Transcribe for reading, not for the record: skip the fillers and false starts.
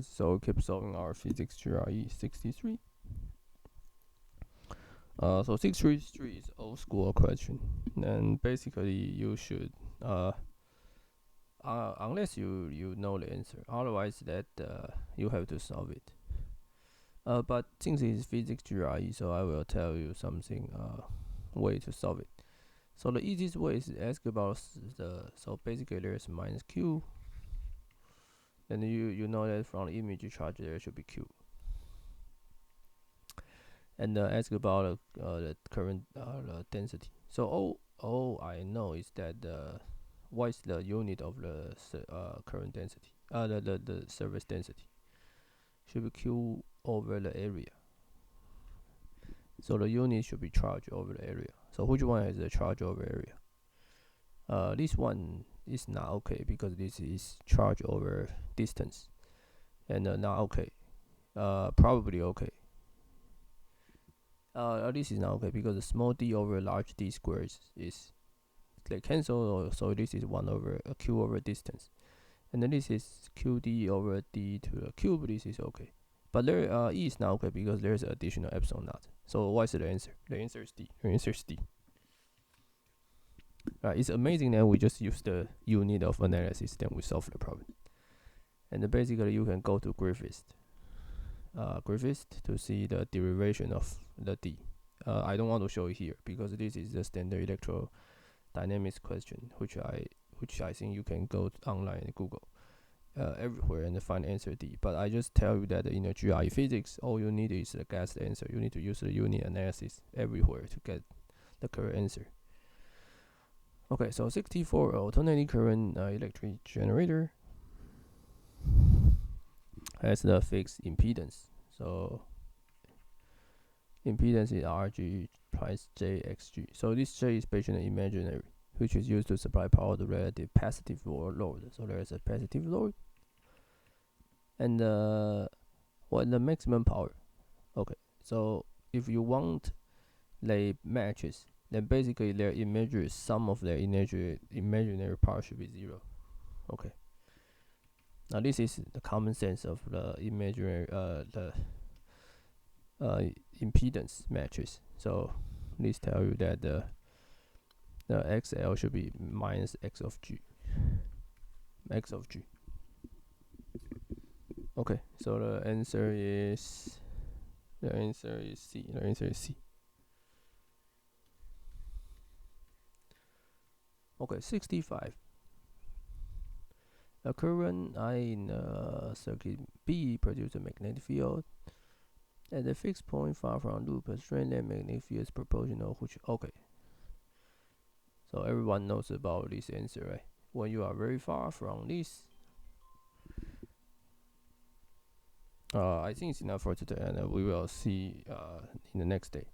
So keep solving our physics GRE 63. So 633 is old school question, and basically you should unless you know the answer, otherwise that you have to solve it. But since it's physics GRE, so I will tell you something way to solve it. So the easiest way is to ask about so basically there's minus q, and you know that from the image charge there should be q, and ask about the current the density. So all I know is that what is the unit of the current density, the surface density should be q over the area. So the unit should be charge over the area. So which one has the charge over area? This one is not okay because this is charge over distance, and not okay. Probably okay. This is not okay because the small d over large d squares is they cancel. So this is 1 over q over distance, and then this is qd over d to the cube. This is okay, but there e is not okay because there's an additional epsilon naught. So what is the answer? The answer is D. The answer is D. Right, it's amazing that we just use the unit of analysis, then we solve the problem. And basically, you can go to Griffith to see the derivation of the D. I don't want to show it here because this is the standard electrodynamics question, which I think you can go online and Google everywhere and find answer D. But I just tell you that in the GRE physics, all you need is the guess answer. You need to use the unit analysis everywhere to get the correct answer. Okay, so 64 alternating current electric generator has the fixed impedance. So impedance is Rg plus Jxg. So this J is basically imaginary, which is used to supply power to relative passive load. So there is a passive load, and what the maximum power? Okay, so if you want they matches, then basically their imaginary sum of their imaginary power should be 0. Okay. Now this is the common sense of the imaginary impedance matches. So this tell you that the XL should be minus x of g. Okay, so the answer is C. The answer is C. Okay, 65. A current I in circuit B produces a magnetic field at a fixed point far from loop. A strength that magnetic field is proportional. Which okay. So everyone knows about this answer, right? When you are very far from this, I think it's enough for today, and we will see in the next day.